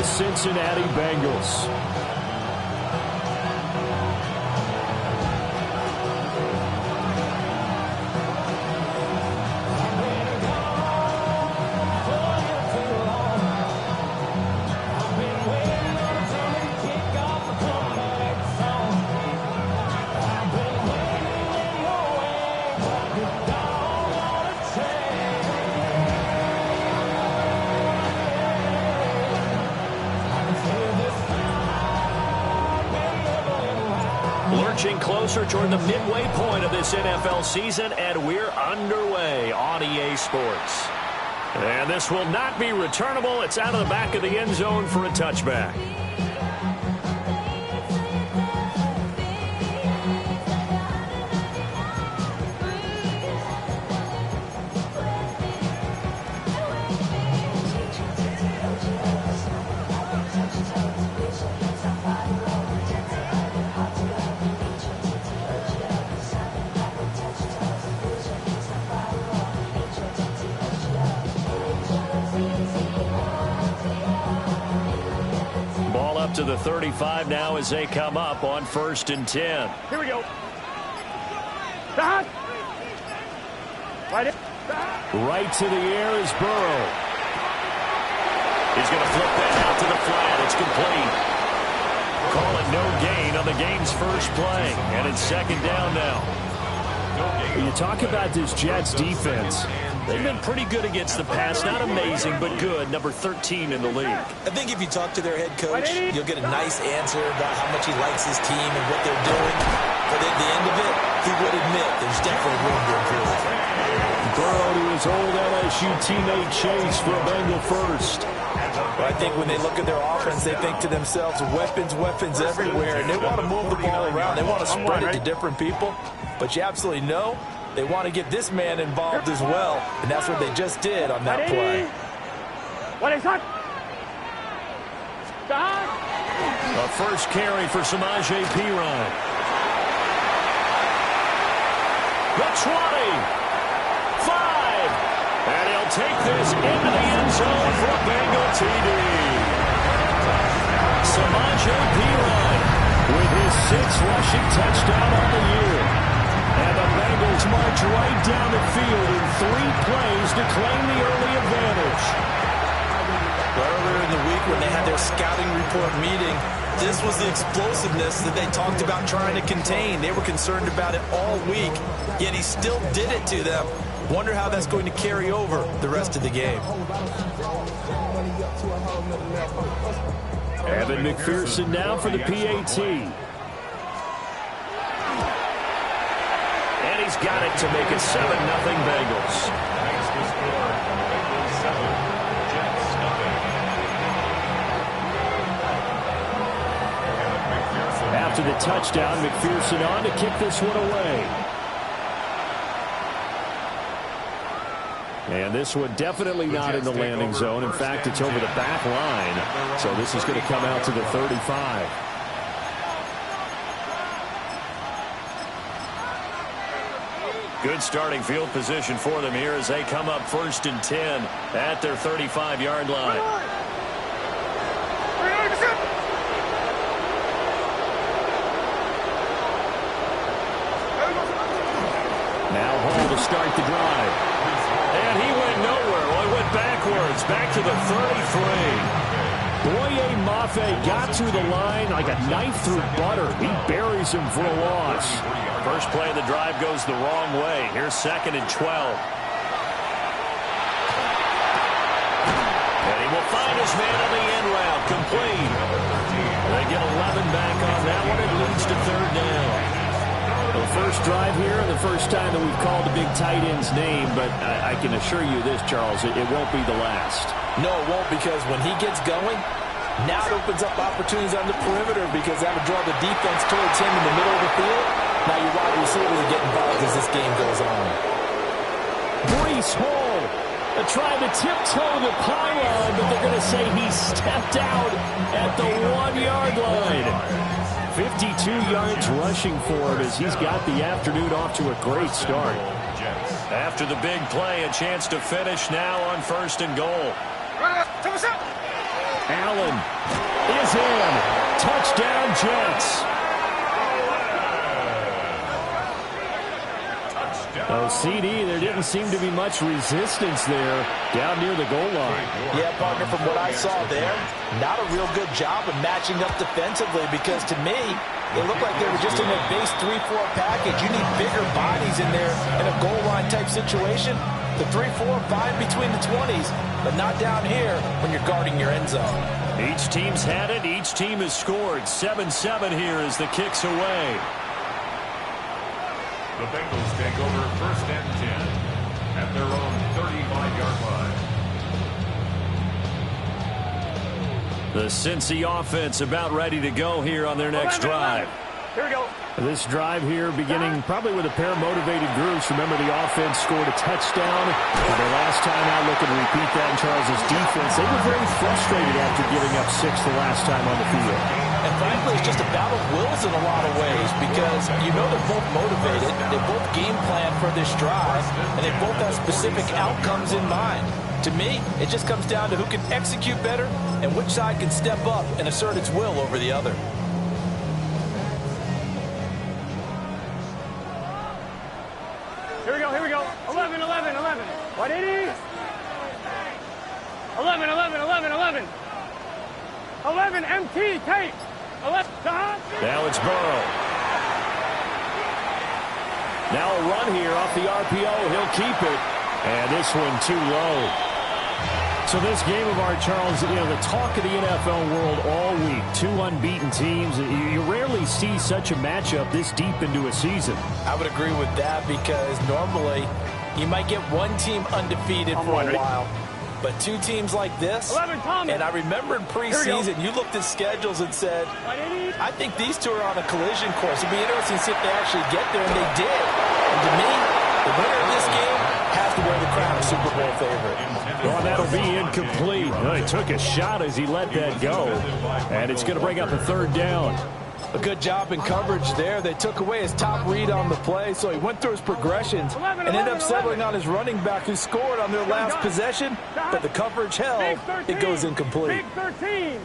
the Cincinnati Bengals. Lurching closer toward the midway point of this NFL season, and we're underway on EA Sports. And this will not be returnable. It's out of the back of the end zone for a touchback. To the 35 now as they come up on 1st and 10. Here we go. Right to the air is Burrow. He's going to flip that out to the flat. It's complete. Call it no gain on the game's first play. And it's 2nd down now. You talk about this Jets defense. They've been pretty good against the pass. Not amazing, but good. Number 13 in the league. I think if you talk to their head coach, you'll get a nice answer about how much he likes his team and what they're doing. But at the end of it, he would admit there's definitely room to improve. Burrow to his old LSU teammate Chase for a Bengal first. Well, I think when they look at their offense, they think to themselves, weapons, weapons everywhere, and they want to move the ball around. They want to spread it to different people. But you absolutely know they want to get this man involved as well, and that's what they just did on that play. A first carry for Samaje Perine. The 20. 5. And he'll take this into the end zone for a Bengal TD. Samaje Perine with his 6th rushing touchdown on the year. And the Bengals march right down the field in 3 plays to claim the early advantage. Earlier in the week when they had their scouting report meeting, this was the explosiveness that they talked about trying to contain. They were concerned about it all week, yet he still did it to them. Wonder how that's going to carry over the rest of the game. Evan McPherson now for the PAT. He's got it to make it 7-0 Bengals. After the touchdown, McPherson on to kick this one away. And this one definitely not in the landing zone. In fact, it's over the back line. So this is going to come out to the 35. Good starting field position for them here as they come up 1st and 10 at their 35-yard line. Now Hall to start the drive. And he went nowhere. Well, he went backwards, back to the 33. Boye Mafe got to the line like a knife through butter. He buries him for a loss. First play of the drive goes the wrong way. Here's 2nd and 12. And he will find his man on the end route. Complete. They get 11 back on that one. It leads to 3rd down. The first drive here, the first time that we've called the big tight end's name, but I can assure you this, Charles, it won't be the last. No, it won't, because when he gets going, now it opens up opportunities on the perimeter because that would draw the defense towards him in the middle of the field. Now your wide receivers will get involved as this game goes on. Breece Hall trying to tiptoe the pylon, but they're going to say he stepped out at the 1-yard line. 52 yards rushing for him as he's got the afternoon off to a great start. After the big play, a chance to finish now on 1st and goal. Allen is in. Touchdown, Jets. Oh, CD, there didn't seem to be much resistance there down near the goal line. Yeah, partner, from what I saw there, not a real good job of matching up defensively because to me, it looked like they were just in a base 3-4 package. You need bigger bodies in there in a goal line type situation. The 3-4-5 between the 20s, but not down here when you're guarding your end zone. Each team's had it. Each team has scored. 7-7 here as the kick's away. The Bengals take over 1st and 10 at their own 35-yard line. The Cincy offense about ready to go here on their next drive. Here we go. This drive here beginning probably with a pair of motivated groups. Remember, the offense scored a touchdown. Their last time out looking to repeat that in Charles' defense. They were very frustrated after giving up 6 the last time on the field. And frankly, it's just a battle of wills in a lot of ways because you know they're both motivated. They both game plan for this drive, and they both have specific outcomes in mind. To me, it just comes down to who can execute better and which side can step up and assert its will over the other. Here we go, here we go. 11, 11, 11. 180. 11, 11, 11, 11. 11, MT, tape. 11, Now it's Burrow. Now a run here off the RPO. He'll keep it. And this one too low. So this game of art, Charles, the talk of the NFL world all week. 2 unbeaten teams. You rarely see such a matchup this deep into a season. I would agree with that because normally you might get one team undefeated for a while. But 2 teams like this, 11, and I remember in preseason, you looked at schedules and said, I think these 2 are on a collision course. It'd be interesting to see if they actually get there, and they did. And to me, the winner of this game has to wear the crown of Super Bowl favorite. Well, that'll be incomplete. He took a shot as he let that go, and it's going to bring up a 3rd down. A good job in coverage there. They took away his top read on the play, so he went through his progressions and ended up settling on his running back who scored on their last possession, but the coverage held. It goes incomplete. Big 13.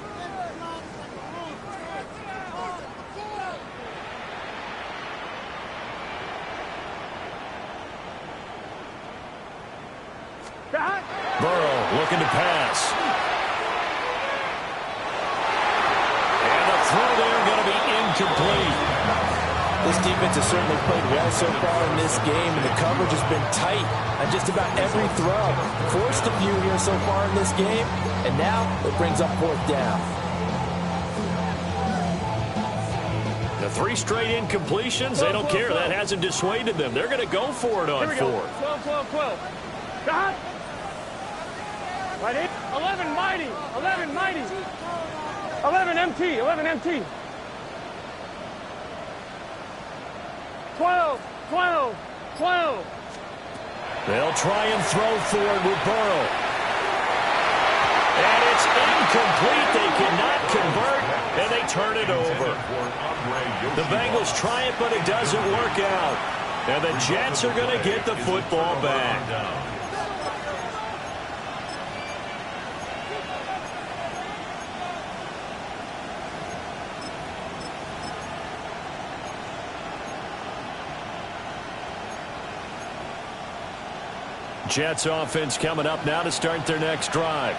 Burrow looking to pass. And the throw there going to be incomplete. This defense has certainly played well so far in this game, and the coverage has been tight on just about every throw. Forced a few here so far in this game, and now it brings up 4th down. The 3 straight incompletions, they don't care. That hasn't dissuaded them. They're going to go for it on 4th. 12, 12, 12. Got 11 mighty. 11 mighty. 11 MT. 11 MT. 12, 12, 12. They'll try and throw forward with Burrow. And it's incomplete. They cannot convert, and they turn it over. The Bengals try it, but it doesn't work out. And the Jets are going to get the football back. Jets offense coming up now to start their next drive.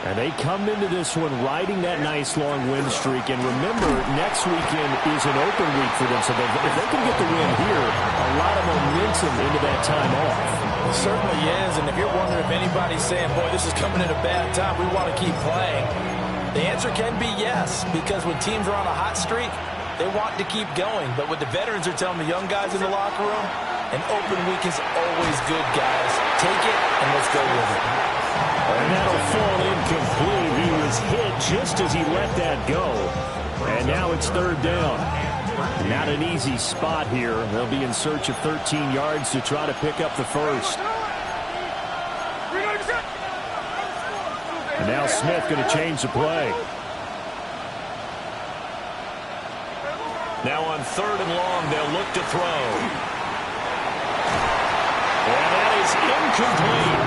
And they come into this one riding that nice long win streak. And remember, next weekend is an open week for them. So if they can get the win here, a lot of momentum into that time off. It certainly is. And if you're wondering if anybody's saying, boy, this is coming at a bad time, we want to keep playing, the answer can be yes. Because when teams are on a hot streak, they want to keep going. But what the veterans are telling the young guys in the locker room, an open week is always good, guys. Take it and let's go with it. And that'll fall incomplete. He was hit just as he let that go. And now it's 3rd down. Not an easy spot here. They'll be in search of 13 yards to try to pick up the 1st. And now Smith going to change the play. Now on 3rd and long, they'll look to throw. And that is incomplete.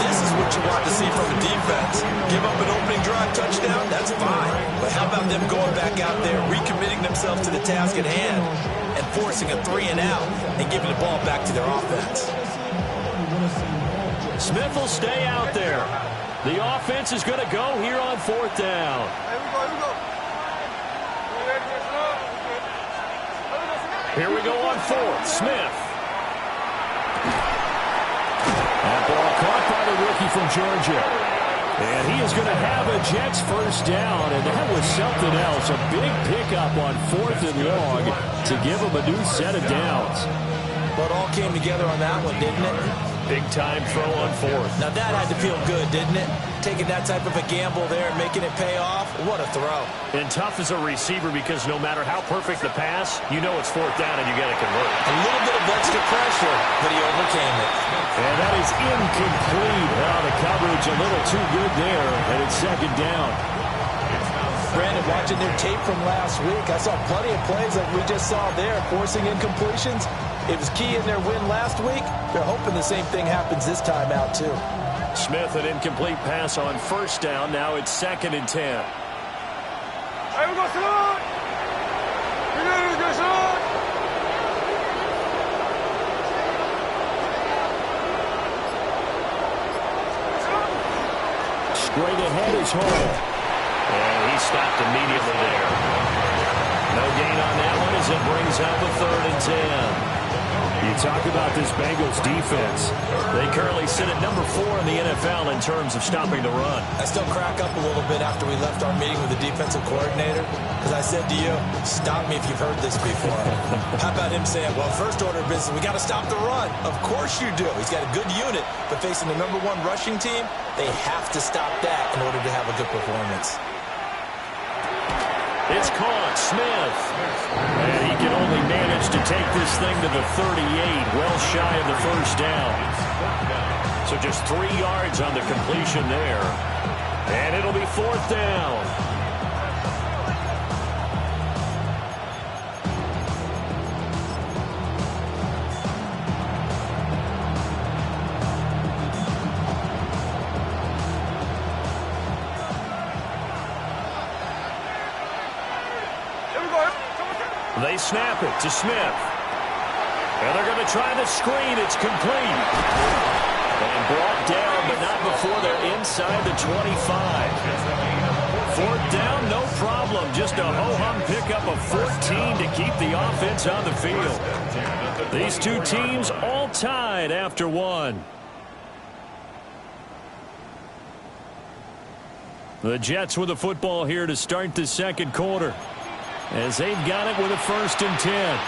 This is what what you want to see from a defense. Give up an opening drive touchdown, that's fine. But how about them going back out there, recommitting themselves to the task at hand, and forcing a 3-and-out and giving the ball back to their offense? Smith will stay out there. The offense is going to go here on 4th down. Here we go on 4th. Smith. That ball caught by the rookie from Georgia. And he is going to have a Jets first down, and that was something else. A big pickup on 4th and long to give him a new set of downs. But all came together on that one, didn't it? Big-time throw on 4th. Now that had to feel good, didn't it? Taking that type of a gamble there and making it pay off. What a throw. And tough as a receiver because no matter how perfect the pass, you know it's 4th down and you got to convert. A little bit of extra pressure, but he overcame it. And that is incomplete. Well, the coverage a little too good there, and it's 2nd down. Brandon, watching their tape from last week, I saw plenty of plays like we just saw there, forcing incompletions. It was key in their win last week. They're hoping the same thing happens this time out, too. Smith, an incomplete pass on 1st down. Now it's 2nd and 10. Straight ahead is Hall. And he stopped immediately there. No gain on that one as it brings up a 3rd and 10. You talk about this Bengals defense. They currently sit at number 4 in the NFL in terms of stopping the run. I still crack up a little bit after we left our meeting with the defensive coordinator because I said to you, stop me if you've heard this before. How about him saying, well, first order of business, we got to stop the run. Of course you do. He's got a good unit, but facing the number 1 rushing team, they have to stop that in order to have a good performance. It's caught. Smith. And he can only manage to take this thing to the 38, well shy of the first down. So just 3 yards on the completion there. And it'll be 4th down. They snap it to Smith. And they're going to try the screen. It's complete. And brought down, but not before they're inside the 25. 4th down, no problem. Just a ho-hum pickup of 14 to keep the offense on the field. These two teams all tied after 1. The Jets with the football here to start the 2nd quarter, as they've got it with a 1st and 10.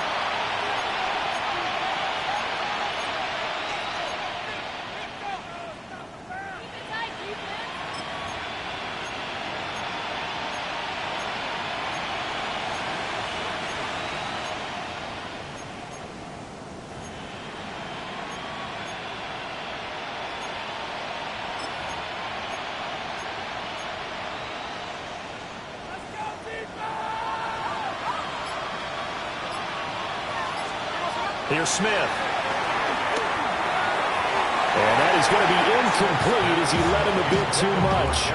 Here's Smith. And that is going to be incomplete as he led him a bit too much.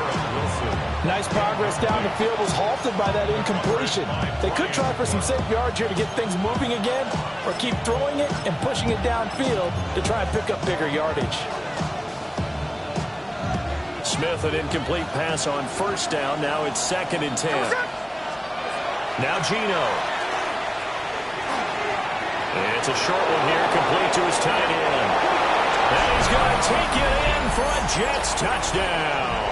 Nice progress down the field, was halted by that incompletion. They could try for some safe yards here to get things moving again, or keep throwing it and pushing it downfield to try and pick up bigger yardage. Smith, an incomplete pass on 1st down. Now it's 2nd and 10. Now Gino. It's a short one here, complete to his tight end. And he's going to take it in for a Jets touchdown.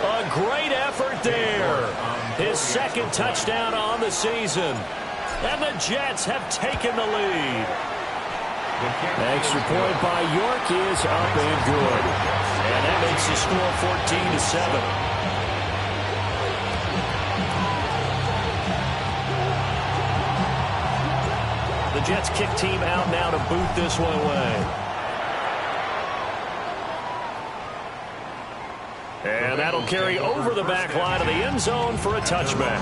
A great effort there. His 2nd touchdown on the season. And the Jets have taken the lead. Extra point by York is up and good. And that makes the score 14-7. The Jets kick team out now to boot this one away. And that'll carry over the back line of the end zone for a touchback.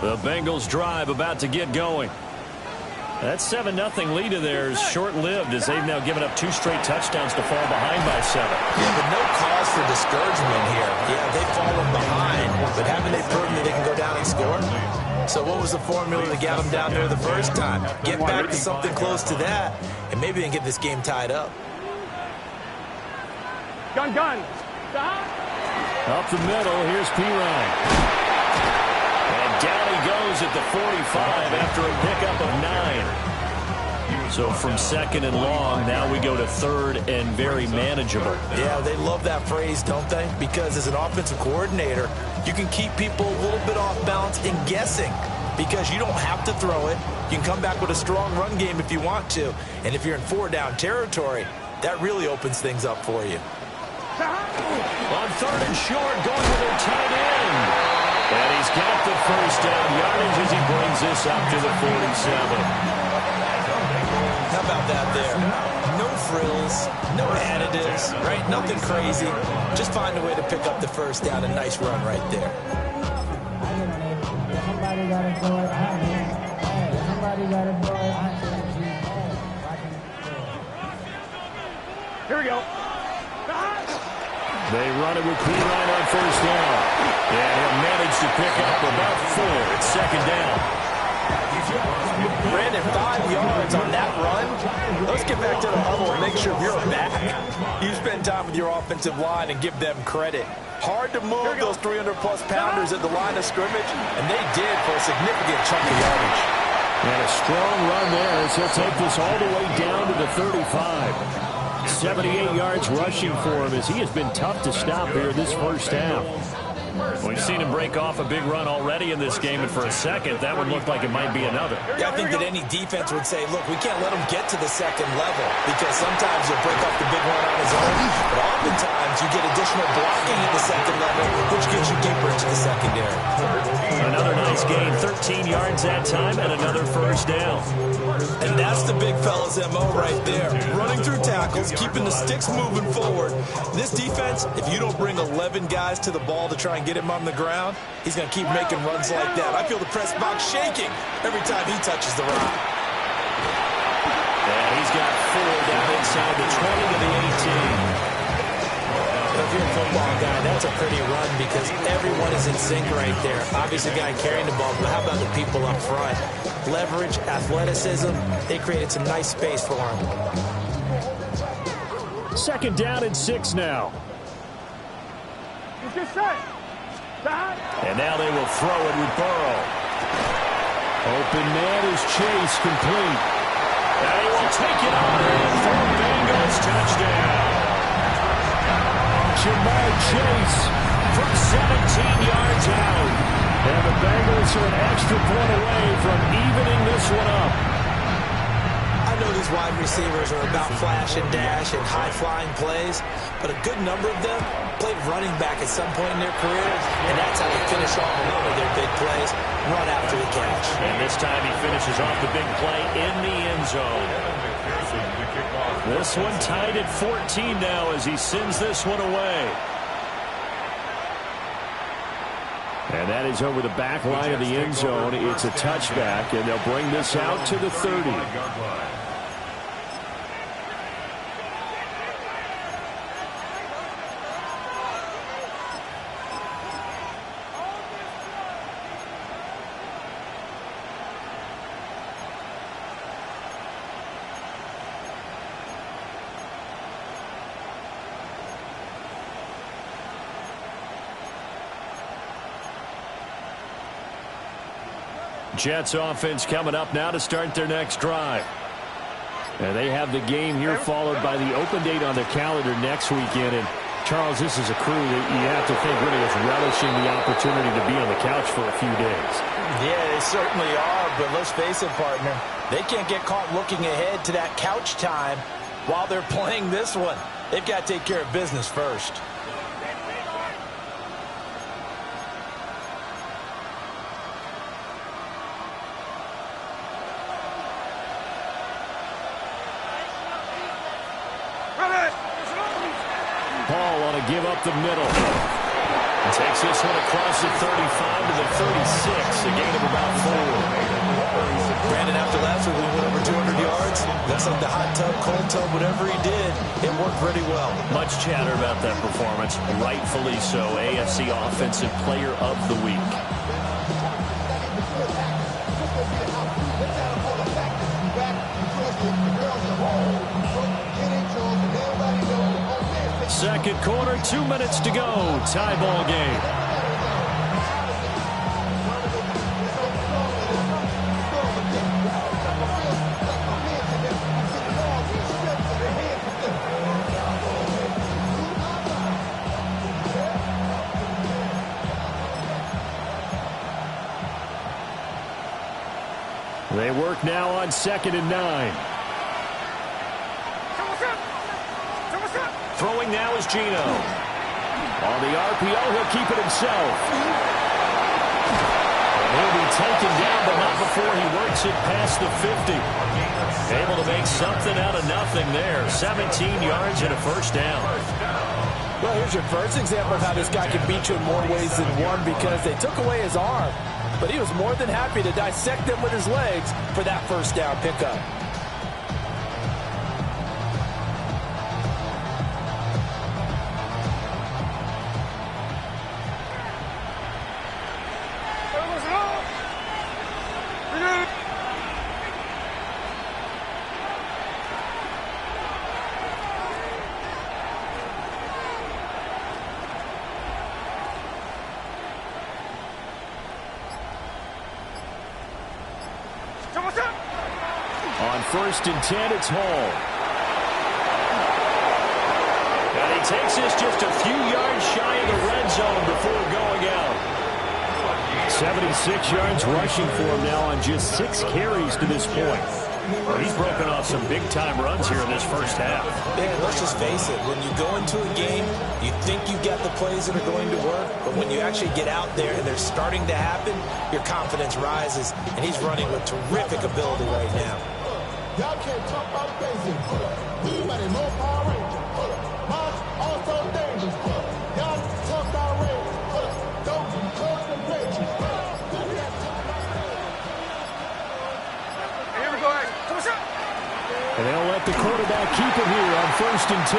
The Bengals drive about to get going. That 7-0 lead of theirs short-lived as they've now given up 2 straight touchdowns to fall behind by 7. Yeah, but no cause for discouragement here. Yeah, they've fallen behind, but haven't they proven that they can go down and score? So what was the formula that got them down there the first time? Get back to something close to that, and maybe they can get this game tied up. Gun. Up the middle, here's Pirine. And down he goes at the 45 after a pickup of 9. So from 2nd and long, now we go to 3rd and very manageable. Yeah, they love that phrase, don't they? Because as an offensive coordinator, you can keep people a little bit off balance and guessing because you don't have to throw it. You can come back with a strong run game if you want to. And if you're in 4-down territory, that really opens things up for you. On 3rd and short, going with their tight end. And he's got the first down yardage as he brings this up to the 47. How about that there? No frills, no additives, right? Nothing crazy. Just find a way to pick up the first down. A nice run right there. Here we go. They run it with Pirine on first down. And he'll manage to pick up about 4. It's 2nd down. Brandon, 5 yards on that run. Let's get back to the huddle and make sure you're back. You spend time with your offensive line and give them credit. Hard to move those 300-plus pounders at the line of scrimmage, and they did for a significant chunk of yardage. And a strong run there as he'll take this all the way down to the 35. 78 yards rushing for him as he has been tough to stop here this first half. We've seen him break off a big run already in this game, and for a second, that would look like it might be another. Yeah, I think that any defense would say, look, we can't let him get to the 2nd level because sometimes he'll break off the big run on his own, but oftentimes you get additional blocking at the 2nd level, which gets you deeper into the secondary. Another nice gain, 13 yards that time, and another first down. And that's the big fella's MO right there. Running through tackles, keeping the sticks moving forward. This defense, if you don't bring 11 guys to the ball to try and get him on the ground, he's going to keep making runs like that. I feel the press box shaking every time he touches the rock. And he's got 4 down inside the 20 to the 18. If you're a football guy, that's a pretty run because everyone is in sync right there. Obviously, the guy carrying the ball, but how about the people up front? Leverage, athleticism, they created some nice space for him. 2nd down and 6 now. Get set. And now they will throw it with Burrow. Open man is Chase, complete. And he will take it on in for a Bengals touchdown. Jamar Chase from 17 yards out. And the Bengals are an extra point away from evening this one up. I know these wide receivers are about flash and dash and high-flying plays, but a good number of them played running back at some point in their careers, and that's how they finish off a lot of their big plays, run after the catch. And this time he finishes off the big play in the end zone. This one tied at 14 now as he sends this one away. And that is over the back line of the end zone. It's a touchback, and they'll bring this out to the 30. Jets offense coming up now to start their next drive. And they have the game here followed by the open date on their calendar next weekend. And Charles, this is a crew that you have to think really is relishing the opportunity to be on the couch for a few days. Yeah, they certainly are, but let's face it, partner. They can't get caught looking ahead to that couch time while they're playing this one. They've got to take care of business first. Paul on a give up the middle. Takes this one across the 35 to the 36, a gain of about 4. Brandon, after last week, we went over 200 yards. Looks like the hot tub, cold tub, whatever he did, it worked pretty well. Much chatter about that performance. Rightfully so. AFC Offensive Player of the Week. Second quarter, 2 minutes to go. Tie ball game. They work now on 2nd and 9. Throwing now is Geno. On the RPO, he'll keep it himself. And he'll be taken down, but not before he works it past the 50. Able to make something out of nothing there. 17 yards and a first down. Well, here's your first example of how this guy can beat you in more ways than one, because they took away his arm, but he was more than happy to dissect them with his legs for that first down pickup. On 1st and 10, it's Hall. And he takes this just a few yards shy of the red zone before going out. 76 yards rushing for him now on just 6 carries to this point. Well, he's broken off some big-time runs here in this first half. Man, let's just face it. When you go into a game, you think you got the plays that are going to work, but when you actually get out there and they're starting to happen, your confidence rises, and he's running with terrific ability right now. Y'all can't talk about basic. Anybody know Power Ranger? Mars also dangerous. Y'all talk about Rangers. Don't close the pages. Here we go, guys. And they'll let the quarterback keep it here on 1st and 10.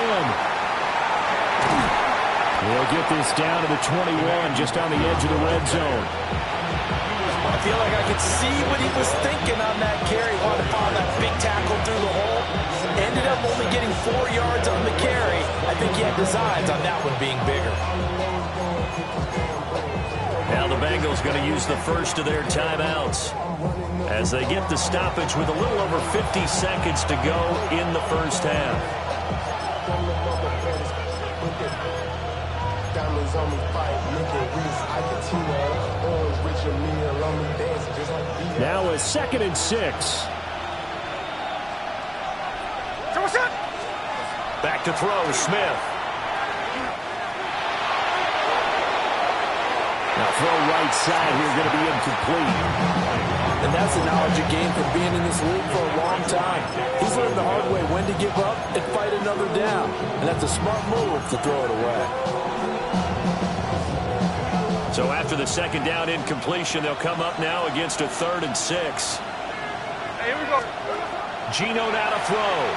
He'll get this down to the 21, just on the edge of the red zone. I feel like I could see what he was thinking on that carry. Wanted to follow that big tackle through the hole. Ended up only getting 4 yards on the carry. I think he had designs on that one being bigger. Now the Bengals going to use the first of their timeouts as they get the stoppage with a little over 50 seconds to go in the first half. Now a 2nd and 6. Back to throw, Smith. Now throw right side here, going to be incomplete. And that's the knowledge you gain from being in this league for a long time. He's learned the hard way when to give up and fight another down. And that's a smart move to throw it away. So after the 2nd down incompletion, they'll come up now against a 3rd and 6. Hey, here we go. Geno now to throw.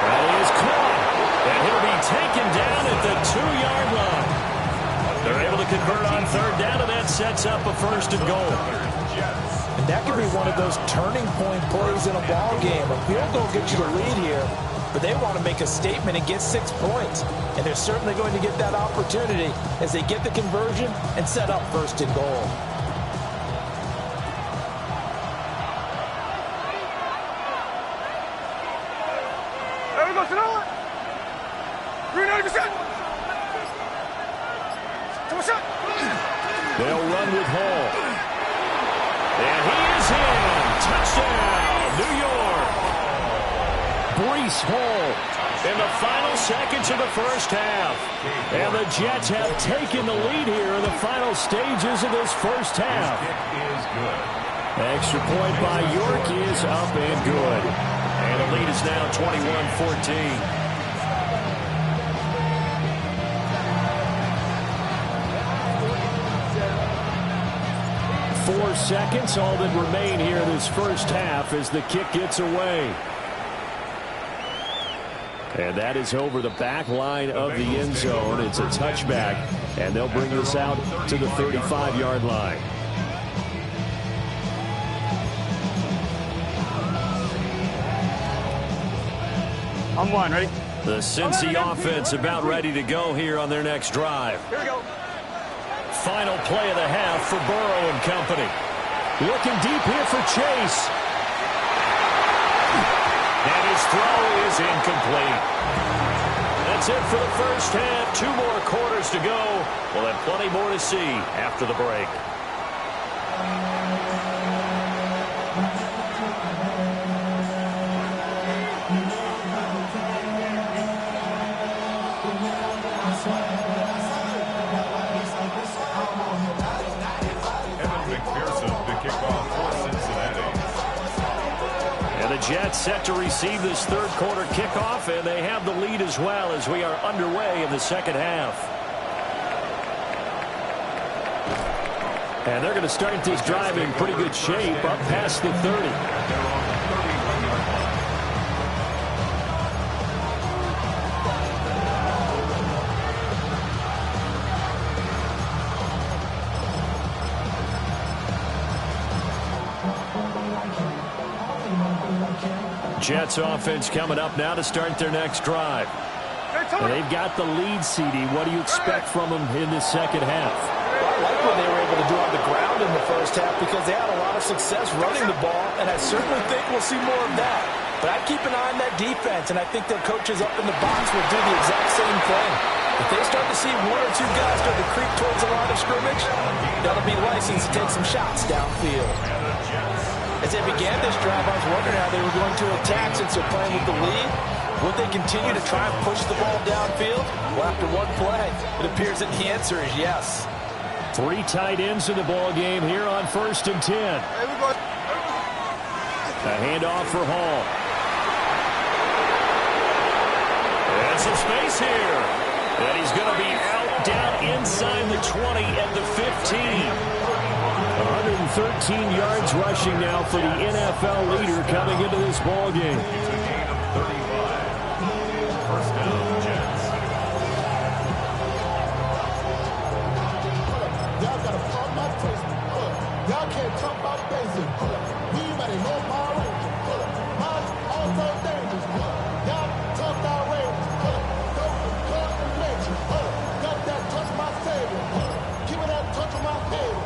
That is caught. And he'll be taken down at the 2-yard line. They're able to convert on 3rd down, and that sets up a 1st and goal. And that could be one of those turning point plays in a ball game. A field goal gets you the lead here, but they want to make a statement and get 6 points. And they're certainly going to get that opportunity as they get the conversion and set up 1st and goal. There we go, Sonoma. 390%. They'll run with Hall. And he is in. Touchdown, New York. Breece Hall in the final seconds of the first half. And the Jets have taken the lead here in the final stages of this first half. Extra point by York is up and good. And the lead is now 21-14. 4 seconds, all that remain here in this first half as the kick gets away. And that is over the back line of the end zone. It's a touchback, and they'll bring this out to the 35-yard line. I'm one, ready? The Cincy offense about ready to go here on their next drive. Here we go. Final play of the half for Burrow and company. Looking deep here for Chase. And his throw is incomplete. That's it for the first half. 2 more quarters to go. We'll have plenty more to see after the break. Jets set to receive this third quarter kickoff, and they have the lead as well as we are underway in the second half. And they're going to start this drive in pretty good shape up past the 30. Jets offense coming up now to start their next drive. And they've got the lead, CD. What do you expect from them in this second half? Well, I like what they were able to do on the ground in the first half because they had a lot of success running the ball, and I certainly think we'll see more of that. But I'd keep an eye on that defense, and I think their coaches up in the box will do the exact same thing. If they start to see 1 or 2 guys start to creep towards the line of scrimmage, that'll be licensed to take some shots downfield. As they began this drive, I was wondering how they were going to attack since they're playing with the lead. Would they continue to try and push the ball downfield? Well, after one play, it appears that the answer is yes. 3 tight ends in the ball game here on 1st and 10. A handoff for Hall. And some space here. And he's going to be out down inside the 20 at the 15. 113 yards rushing now for the NFL leader coming into this ball game. First down, Jets. Y'all got to pump my taste. Y'all can't talk about basic. We mighty no Power Rangers. Mine also dangerous. Y'all talk about Rangers. Don't cut the nature. Got that touch my savior. Give me that touch of my savior.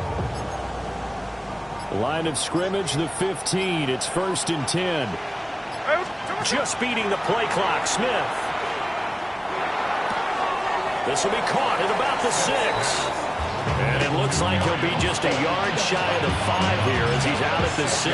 Line of scrimmage, the 15. It's 1st and 10. Just beating the play clock, Smith. This will be caught at about the 6. And it looks like he'll be just a yard shy of the 5 here as he's out at the 6. I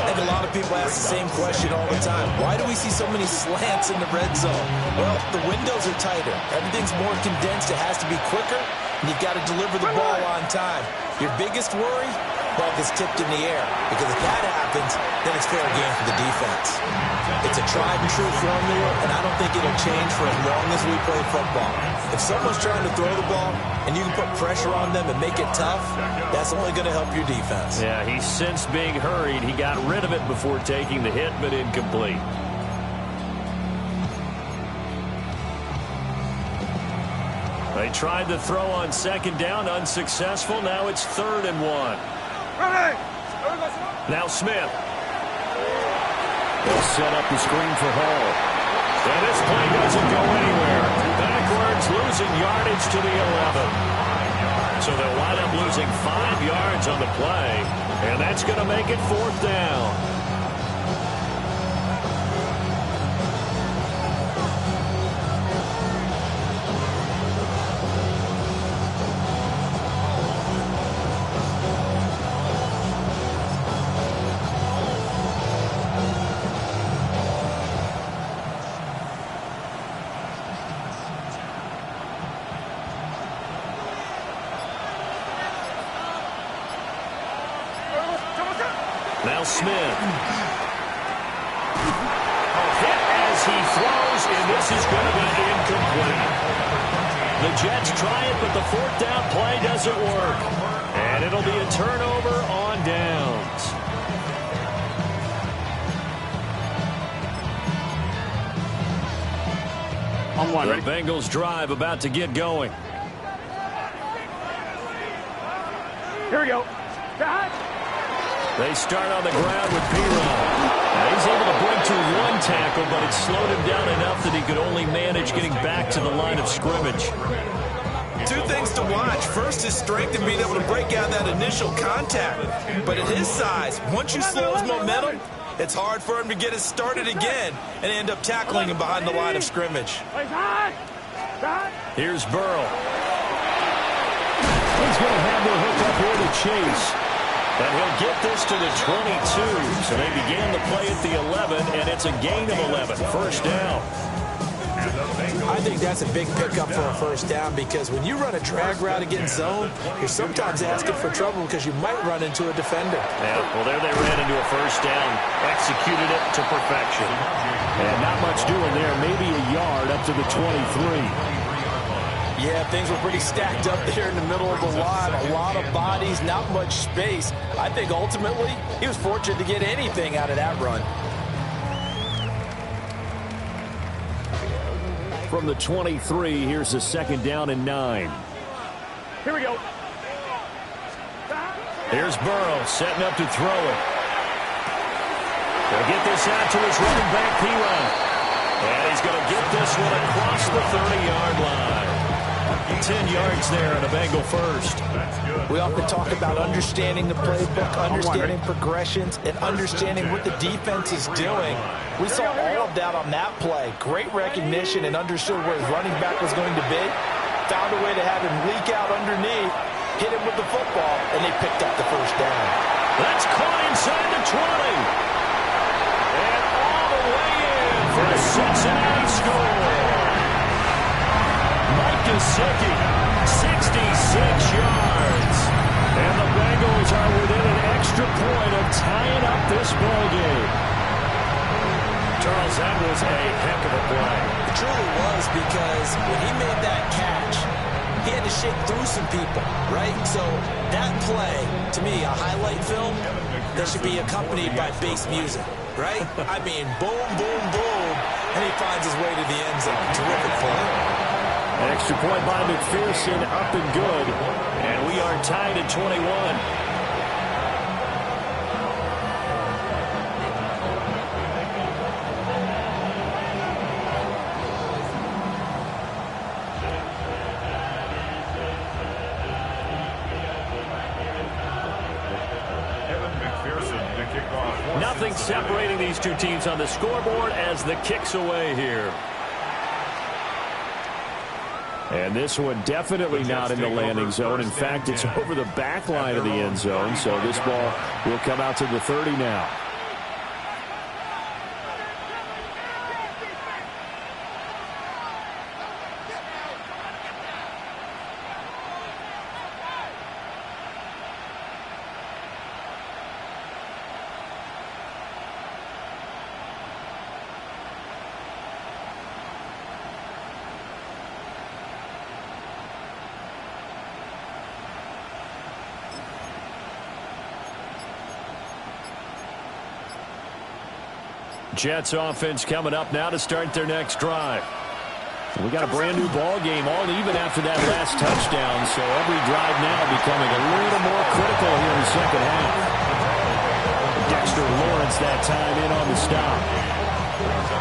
think a lot of people ask the same question all the time. Why do we see so many slants in the red zone? Well, the windows are tighter. Everything's more condensed. It has to be quicker, and you've got to deliver the ball on time. Your biggest worry? Ball gets tipped in the air. Because if that happens, then it's fair game for the defense. It's a tried and true formula, and I don't think it'll change for as long as we play football. If someone's trying to throw the ball, and you can put pressure on them and make it tough, that's only going to help your defense. Yeah, he sensed being hurried. He got rid of it before taking the hit, but incomplete. They tried to throw on 2nd down, unsuccessful. Now it's 3rd and 1. Now Smith. They'll set up the screen for Hall. And this play doesn't go anywhere. Backwards, losing yardage to the 11. So they'll wind up losing 5 yards on the play. And that's going to make it 4th down. Now Smith. Hit as he throws, and this is going to be incomplete. The Jets try it, but the 4th down play doesn't work. And it'll be a turnover on downs. On one, The ready? Bengals drive about to get going. Here we go. They start on the ground with P-Rod. He's able to break to one tackle, but it slowed him down enough that he could only manage getting back to the line of scrimmage. Two things to watch. First, his strength in being able to break out that initial contact. But at his size, once you slow his momentum, it's hard for him to get it started again and end up tackling him behind the line of scrimmage. Here's Burrow. He's going to have the hook up here to Chase. And he'll get this to the 22. So they began the play at the 11, and it's a gain of 11. First down. I think that's a big pickup for a first down because when you run a drag route against zone, you're sometimes asking for trouble because you might run into a defender. Yeah, well, there they ran into a first down. Executed it to perfection. And not much doing there. Maybe a yard up to the 23. Yeah, things were pretty stacked up there in the middle of the line. A lot of bodies, not much space. I think ultimately he was fortunate to get anything out of that run. From the 23, here's a second down and 9. Here we go. Here's Burrow setting up to throw it. He'll get this out to his running back, P-Rod. And he's going to get this one across the 30-yard line. 10 yards there and a Bengal first. We often talk about understanding the playbook, understanding progressions, and understanding what the defense is doing. We saw all of that on that play. Great recognition and understood where his running back was going to be. Found a way to have him leak out underneath, hit him with the football, and they picked up the first down. That's caught inside the 20. And all the way in for a Cincinnati score. Gesicki, 66 yards. And the Bengals are within an extra point of tying up this ball game. Charles, that was a heck of a play. It truly was because when he made that catch, he had to shake through some people, right? So that play, to me, a highlight film that should be accompanied by bass music, right? I mean, boom, boom, boom, and he finds his way to the end zone. Terrific play. An extra point by McPherson, up and good. And we are tied at 21. Nothing separating these two teams on the scoreboard as the kick's away here. And this one definitely not in the landing zone. In fact, it's over the back line of the end zone. So this ball will come out to the 30 now. Jets offense coming up now to start their next drive. We got a brand new ball game, all even after that last touchdown. So every drive now becoming a little more critical here in the second half. Dexter Lawrence that time in on the stop.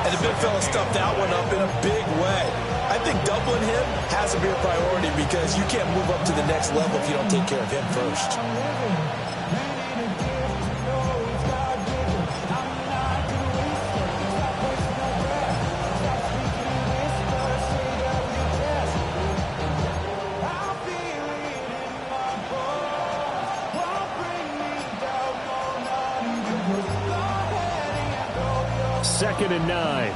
And the big fella stuffed that one up in a big way. I think doubling him has to be a priority because you can't move up to the next level if you don't take care of him first. Second and 9.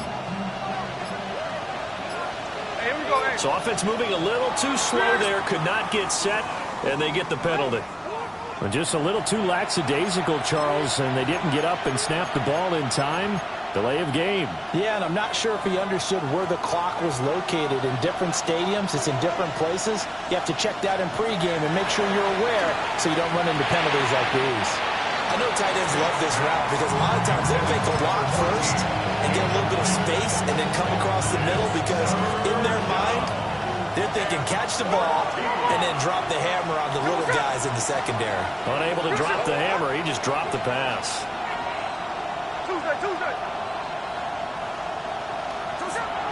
Here we go, So offense moving a little too slow there, could not get set, and they get the penalty. Just a little too lackadaisical, Charles, and they didn't get up and snap the ball in time. Delay of game. Yeah, and I'm not sure if he understood where the clock was located. In different stadiums, it's in different places. You have to check that in pregame and make sure you're aware so you don't run into penalties like these. I know tight ends love this route because a lot of times they'll make a block first and get a little bit of space and then come across the middle because in their mind, they're thinking catch the ball and then drop the hammer on the little guys in the secondary. Unable to drop the hammer, he just dropped the pass.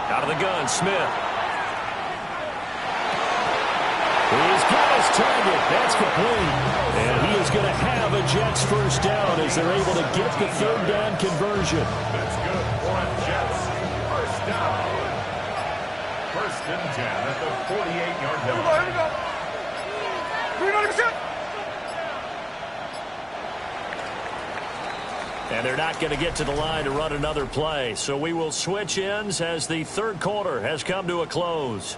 Out of the gun, Smith. He's got his target. That's complete. And he is going to have a Jets first down as they're able to get the third down conversion. That's good for a Jets first down. First and 10 at the 48-yard line. Here we go. Here we go. And they're not going to get to the line to run another play. So we will switch ends as the third quarter has come to a close.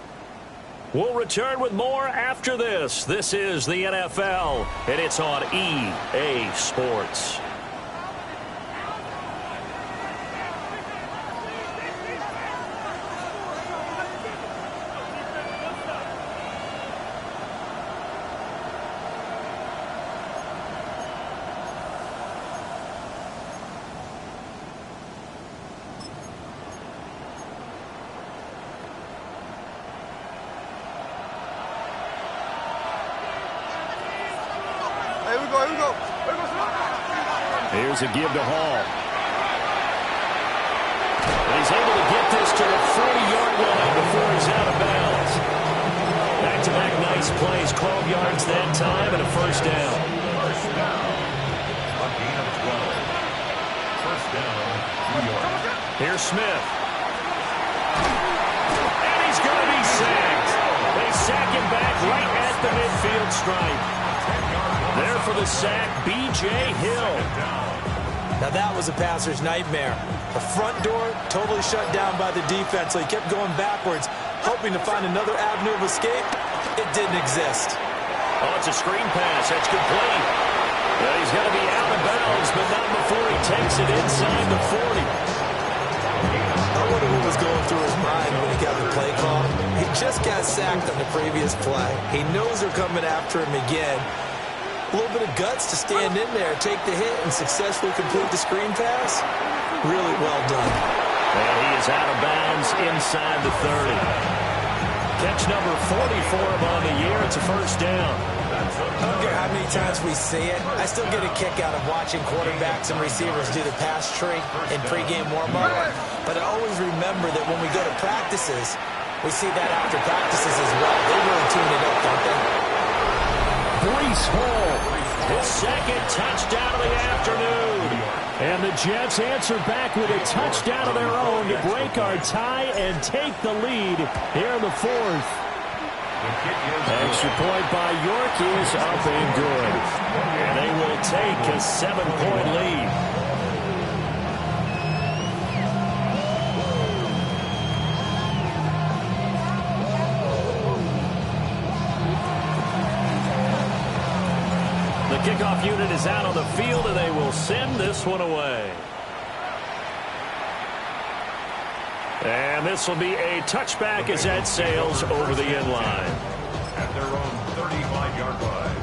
We'll return with more after this. This is the NFL, and it's on EA Sports. Here's a give to Hall. And he's able to get this to the 40-yard line before he's out of bounds. Back-to-back nice plays, 12 yards that time, and a first down. First down. A gain of 12. First down, New York. Here's Smith. And he's going to be sacked. They sack him back right at the midfield stripe. There for the sack, B.J. Hill. Now that was a passer's nightmare. The front door totally shut down by the defense, so he kept going backwards, hoping to find another avenue of escape. It didn't exist. Oh, it's a screen pass. That's complete. Well, he's got to be out of bounds, but not before he takes it inside the 40. I wonder what was going through his mind when he got the play call. He just got sacked on the previous play. He knows they're coming after him again. A little bit of guts to stand in there, take the hit, and successfully complete the screen pass. Really well done. And he is out of bounds inside the 30. Catch number 40 for him on the year. It's a first down. I don't care how many times we see it. I still get a kick out of watching quarterbacks and receivers do the pass tree in pregame warm-up. But I always remember that when we go to practices, we see that after practices as well. They really tune it up, don't they? Breece Hall, his second touchdown of the afternoon. And the Jets answer back with a touchdown of their own to break our tie and take the lead here in the fourth. Extra point by York is up and good. And they will take a 7-point lead. The kickoff unit is out on the field, and they will send this one away. And this will be a touchback as that sails over the end line. At their own 35-yard line.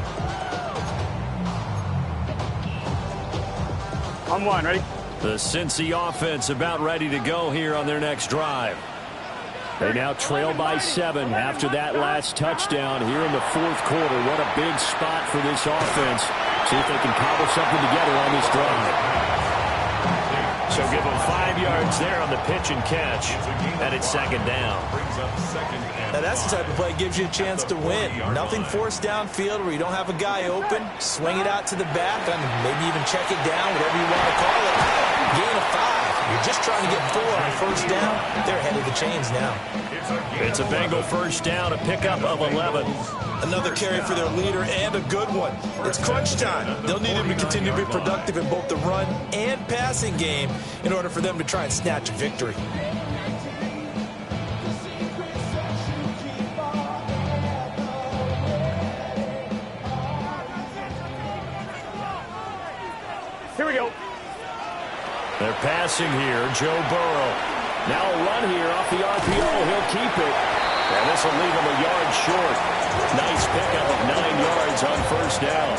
On one, ready? The Cincy offense about ready to go here on their next drive. They now trail by 7 after that last touchdown here in the fourth quarter. What a big spot for this offense. See if they can cobble something together on this drive. So give them 5 yards there on the pitch and catch. And it's second down. Now that's the type of play that gives you a chance to win. Nothing forced downfield where you don't have a guy open. Swing it out to the back and maybe even check it down, whatever you want to call it. Gain of 5. You're just trying to get 4 on first down. They're ahead of the chains now. It's a Bengal first down, a pickup of 11. Another carry for their leader and a good one. It's crunch time. They'll need him to continue to be productive in both the run and passing game in order for them to try and snatch a victory. Here we go. They're passing here. Joe Burrow. Now a run here off the RPO. He'll keep it. And this will leave him a yard short. Nice pickup of 9 yards on first down.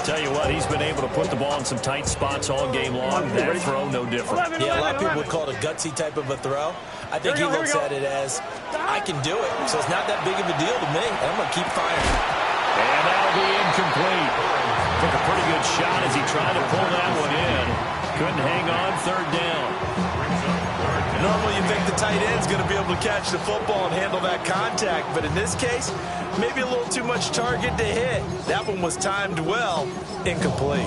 Tell you what, he's been able to put the ball in some tight spots all game long. That throw, no different. Yeah, a lot of people would call it a gutsy type of a throw. I think he looks at it as, I can do it, so it's not that big of a deal to me, and I'm going to keep firing. And that'll be incomplete. Took a pretty good shot as he tried to pull that one in. Couldn't hang on, third down. Normally you think the tight end's going to be able to catch the football and handle that contact, but in this case, maybe a little too much target to hit. That one was timed well, incomplete.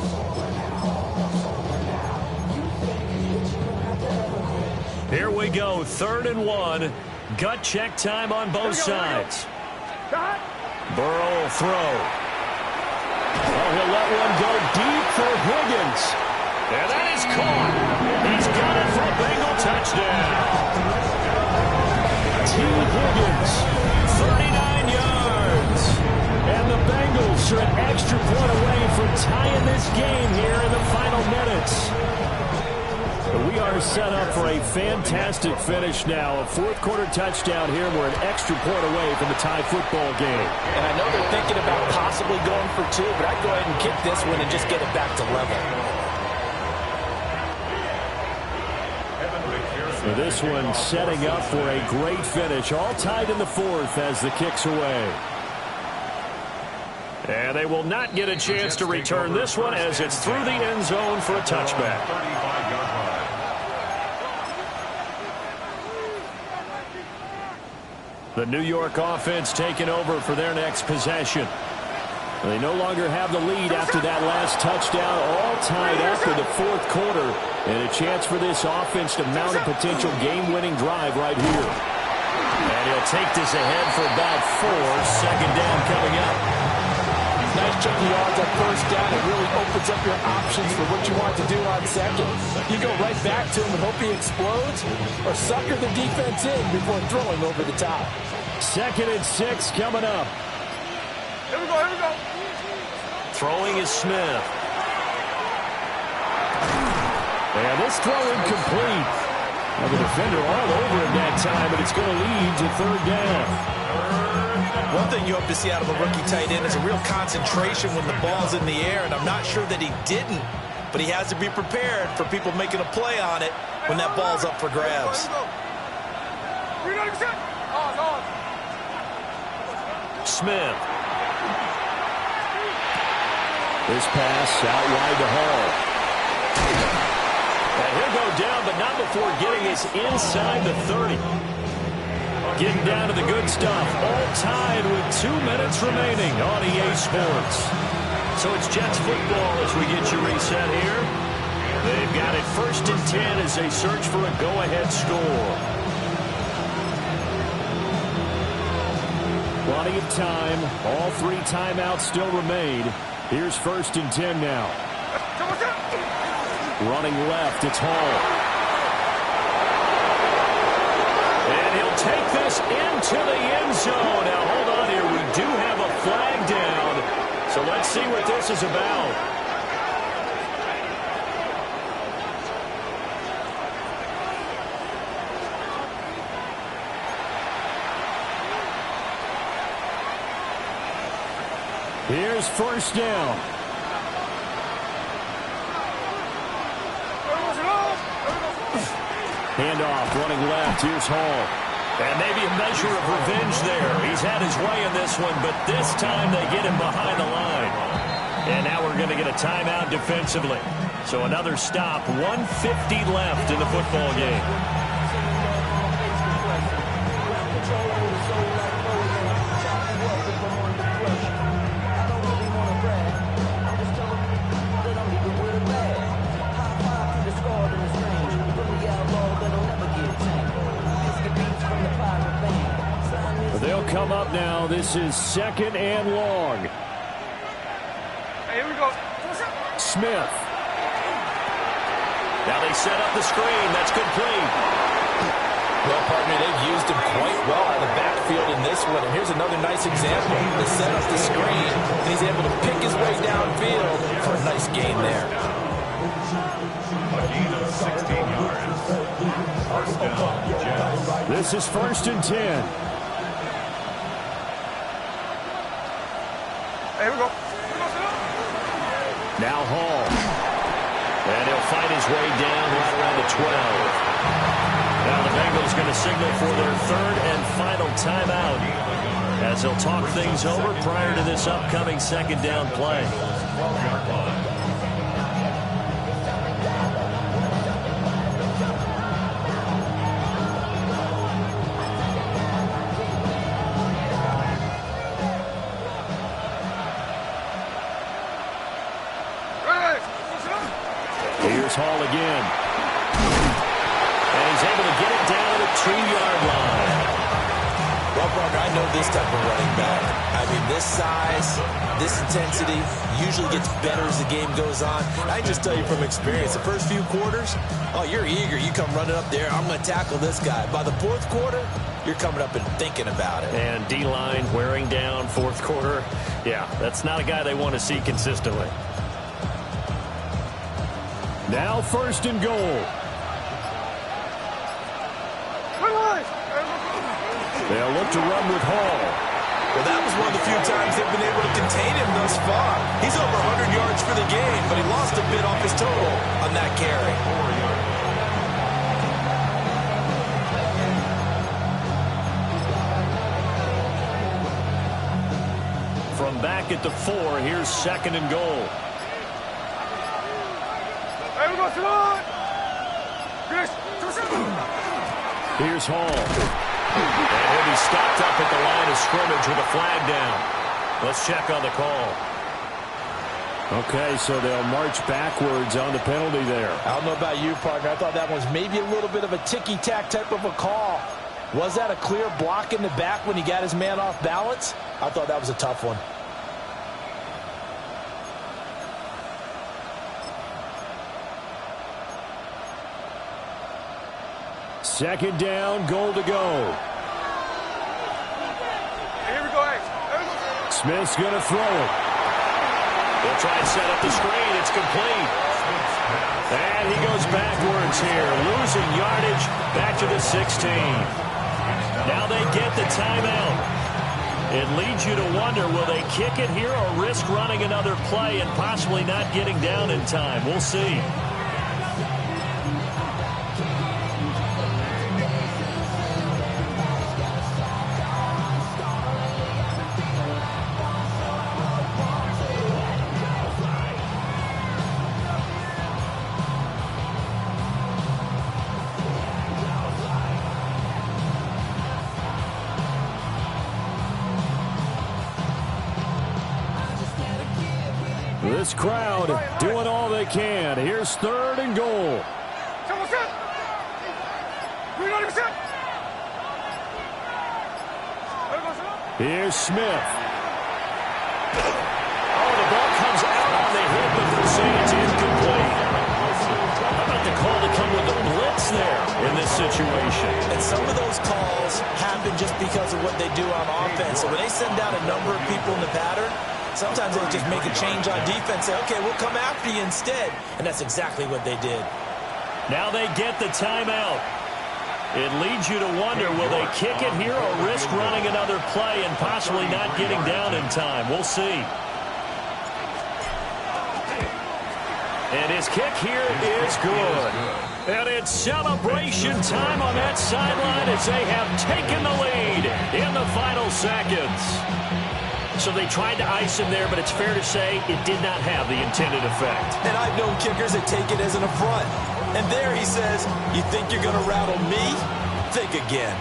Here we go, 3rd and 1. Gut check time on both sides. Burrow will throw. Oh, he'll let one go deep for Higgins. And that is caught. He's got it for a Bengal touchdown. T. Higgins, 39 yards. And the Bengals are an extra point away from tying this game here in the final minutes. We are set up for a fantastic finish now. A fourth-quarter touchdown here. We're an extra point away from the tie football game. And I know they're thinking about possibly going for 2, but I'd go ahead and kick this one and just get it back to level. So this one setting up for a great finish. All tied in the 4th as the kick's away. And they will not get a chance to return this one as it's through the end zone for a touchback. The New York offense taking over for their next possession. They no longer have the lead after that last touchdown, all tied up in the 4th quarter, and a chance for this offense to mount a potential game-winning drive right here. And he'll take this ahead for about 4. 2nd down coming up. Nice chunk of yards on first down. It really opens up your options for what you want to do on 2nd. You go right back to him and hope he explodes, or sucker the defense in before throwing over the top. 2nd and 6 coming up. Here we go, here we go. Throwing is Smith. And this throw incomplete. Well, the defender all over him that time, but it's going to lead to 3rd down. One thing you hope to see out of a rookie tight end is a real concentration when the ball's in the air, and I'm not sure that he didn't, but he has to be prepared for people making a play on it when that ball's up for grabs. Smith. This pass out wide to Hall. And he'll go down, but not before getting us inside the 30. Getting down to the good stuff. All tied with 2 minutes remaining on EA Sports. So it's Jets football as we get you reset here. They've got it 1st and 10 as they search for a go-ahead score. Plenty of time. All 3 timeouts still remain. Here's 1st and 10 now. Running left, it's Hall. And he'll take this into the end zone. Now, hold on here. We do have a flag down. So let's see what this is about. Here's 1st down. Handoff, running left. Here's Hall. And maybe a measure of revenge there. He's had his way in this one, but this time they get him behind the line. And now we're going to get a timeout defensively. So another stop. 1:50 left in the football game. They'll come up now. This is 2nd and long. Hey, here we go. Smith. Now they set up the screen. That's complete. Well, partner, they've used him quite well out of the backfield in this one. And here's another nice example. They set up the screen, and he's able to pick his way downfield for a nice gain there. A gain of 16 yards. First down, Jets. This is 1st and 10. Hey, here we go. Now Hall. And he'll fight his way down right around the 12. Now the Bengals going to signal for their 3rd and final timeout as they'll talk things over prior to this upcoming 2nd down play. Here's Hall again. And he's able to get it down to the 2-yard line. Well, partner, I know this type of running back. I mean, this size, this intensity usually gets better as the game goes on. I just tell you from experience, the first few quarters, oh, you're eager. You come running up there, I'm going to tackle this guy. By the 4th quarter, you're coming up and thinking about it. And D-line wearing down 4th quarter. Yeah, that's not a guy they want to see consistently. Now 1st and goal. They'll look to run with Hall. Well, that was one of the few times they've been able to contain him thus far. He's over 100 yards for the game, but he lost a bit off his total on that carry. From back at the 4, here's 2nd and goal. Here's Hall. And he'll be stopped up at the line of scrimmage with a flag down. Let's check on the call. Okay, so they'll march backwards on the penalty there. I don't know about you, partner. I thought that was maybe a little bit of a ticky-tack type of a call. Was that a clear block in the back when he got his man off balance? I thought that was a tough one. Second down, goal to go. Here we go, Smith's going to throw it. They'll try and set up the screen. It's complete. And he goes backwards here, losing yardage back to the 16. Now they get the timeout. It leads you to wonder, will they kick it here or risk running another play and possibly not getting down in time? We'll see. This crowd doing all they can. Here's 3rd and goal. Here's Smith. Oh, the ball comes out on the hit, but they'll say it's incomplete. How about the call to come with a blitz there in this situation? And some of those calls happen just because of what they do on offense. So when they send out a number of people in the pattern, sometimes they'll just make a change on defense, say, okay, we'll come after you instead. And that's exactly what they did. Now they get the timeout. It leads you to wonder, will they kick it here or risk running another play and possibly not getting down in time? We'll see. And his kick here is good. And it's celebration time on that sideline as they have taken the lead in the final seconds. So they tried to ice him there, but it's fair to say it did not have the intended effect. And I've known kickers that take it as an affront. And there he says, you think you're going to rattle me? Think again.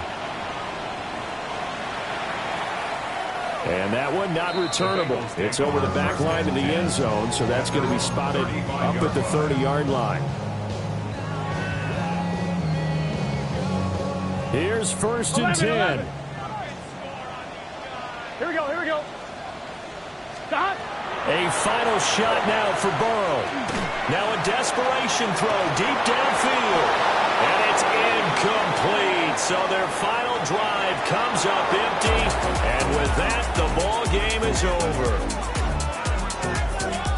And that one not returnable. It's over the back line of the end zone, so that's going to be spotted up at the 30-yard line. Here's 1st and 10. Here we go, here we go. Stop. A final shot now for Burrow. Now a desperation throw deep downfield. And it's incomplete. So their final drive comes up empty. And with that, the ball game is over.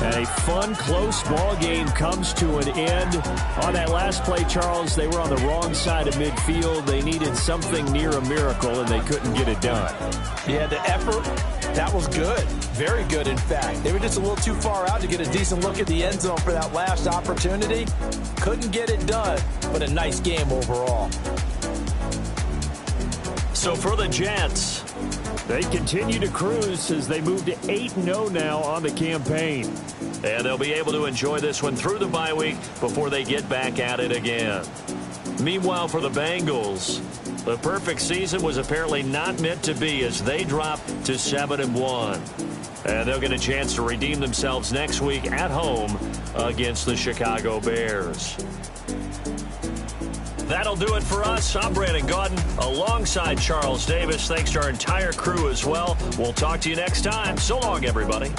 And a fun, close ball game comes to an end. On that last play, Charles, they were on the wrong side of midfield. They needed something near a miracle, and they couldn't get it done. Yeah, the effort, that was good. Very good, in fact. They were just a little too far out to get a decent look at the end zone for that last opportunity. Couldn't get it done, but a nice game overall. So for the Jets, they continue to cruise as they move to 8-0 now on the campaign. And they'll be able to enjoy this one through the bye week before they get back at it again. Meanwhile, for the Bengals, the perfect season was apparently not meant to be as they drop to 7-1. And they'll get a chance to redeem themselves next week at home against the Chicago Bears. That'll do it for us. I'm Brandon Gaudin alongside Charles Davis. Thanks to our entire crew as well. We'll talk to you next time. So long, everybody.